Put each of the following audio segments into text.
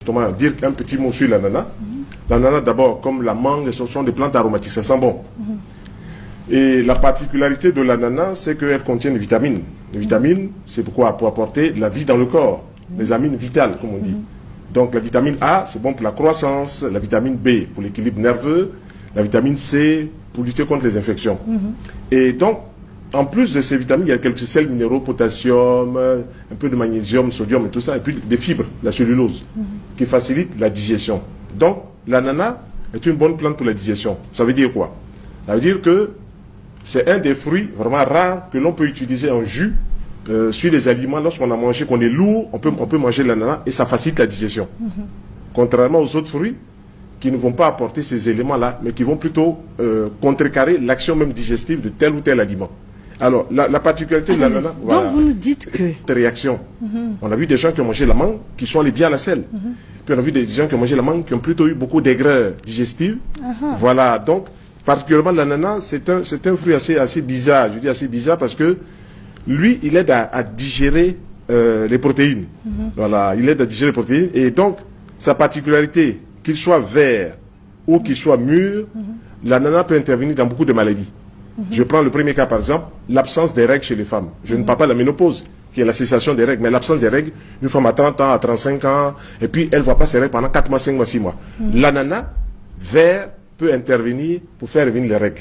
comment dire un petit mot sur l'ananas. L'ananas, d'abord, comme la mangue, ce sont des plantes aromatiques, ça sent bon. Et la particularité de l'ananas, c'est qu'elle contient des vitamines. Les vitamines, c'est pourquoi pour apporter la vie dans le corps, les amines vitales, comme on dit. Donc la vitamine A, c'est bon pour la croissance, la vitamine B pour l'équilibre nerveux, la vitamine C pour lutter contre les infections. Et donc, en plus de ces vitamines, il y a quelques sels minéraux, potassium, un peu de magnésium, sodium et tout ça, et puis des fibres, la cellulose, qui facilite la digestion. Donc, l'ananas est une bonne plante pour la digestion. Ça veut dire quoi? Ça veut dire que c'est un des fruits vraiment rares que l'on peut utiliser en jus sur les aliments. Lorsqu'on a mangé, qu'on est lourd, on peut manger l'ananas et ça facilite la digestion. Contrairement aux autres fruits qui ne vont pas apporter ces éléments-là, mais qui vont plutôt contrecarrer l'action même digestive de tel ou tel aliment. Alors, la particularité de l'ananas... Voilà. Donc, vous nous dites que... Des réactions. On a vu des gens qui ont mangé la mangue, qui sont allés bien à la selle. Puis on a vu des gens qui ont mangé la mangue, qui ont plutôt eu beaucoup d'aigreur digestive. Voilà, donc, particulièrement l'ananas, c'est un fruit assez bizarre. Je dis assez bizarre parce que lui, il aide à digérer les protéines. Voilà, il aide à digérer les protéines. Et donc, sa particularité, qu'il soit vert ou qu'il soit mûr, l'ananas peut intervenir dans beaucoup de maladies. Je prends le premier cas, par exemple, l'absence des règles chez les femmes. Je ne parle pas de la ménopause, qui est la cessation des règles, mais l'absence des règles, une femme à 30 ans, à 35 ans, et puis elle ne voit pas ses règles pendant 4 mois, 5 mois, 6 mois. L'ananas vert peut intervenir pour faire revenir les règles.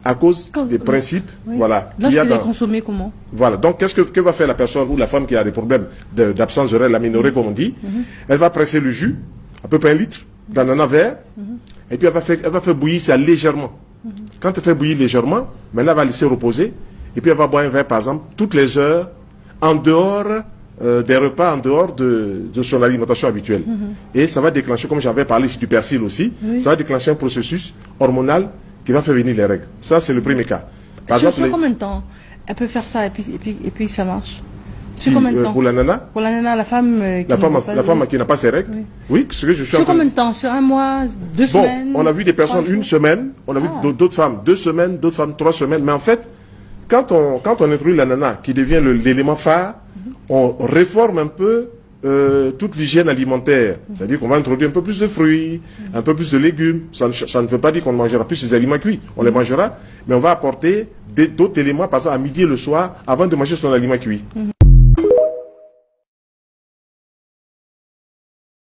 À cause des principes, voilà. Lorsqu'il est consommé comment? Voilà. Donc, qu'est-ce que va faire la personne ou la femme qui a des problèmes d'absence de règles, l'aménorrhée, comme on dit? Elle va presser le jus, à peu près 1 litre, d'ananas vert, et puis elle va faire bouillir ça légèrement. Quand elle fait bouillir légèrement, maintenant elle va laisser reposer, et puis elle va boire un verre, par exemple, toutes les heures, en dehors des repas, en dehors de son alimentation habituelle. Et ça va déclencher, comme j'avais parlé ici du persil aussi, ça va déclencher un processus hormonal qui va faire venir les règles. Ça, c'est le premier cas. Par exemple, sur combien de temps elle peut faire ça et puis ça marche? Sur combien de temps? Pour l'ananas? Pour l'ananas, la femme qui n'a pas ses règles. Oui, ce que je suis sur combien de temps? Sur 1 mois, 2 semaines? On a vu des personnes 1 semaine, on a vu d'autres femmes 2 semaines, d'autres femmes 3 semaines. Mais en fait, quand on introduit l'ananas, qui devient l'élément phare, on réforme un peu toute l'hygiène alimentaire. C'est-à-dire qu'on va introduire un peu plus de fruits, un peu plus de légumes. Ça ne veut pas dire qu'on ne mangera plus ces aliments cuits. On les mangera, mais on va apporter d'autres éléments, par exemple à midi et le soir, avant de manger son aliment cuit.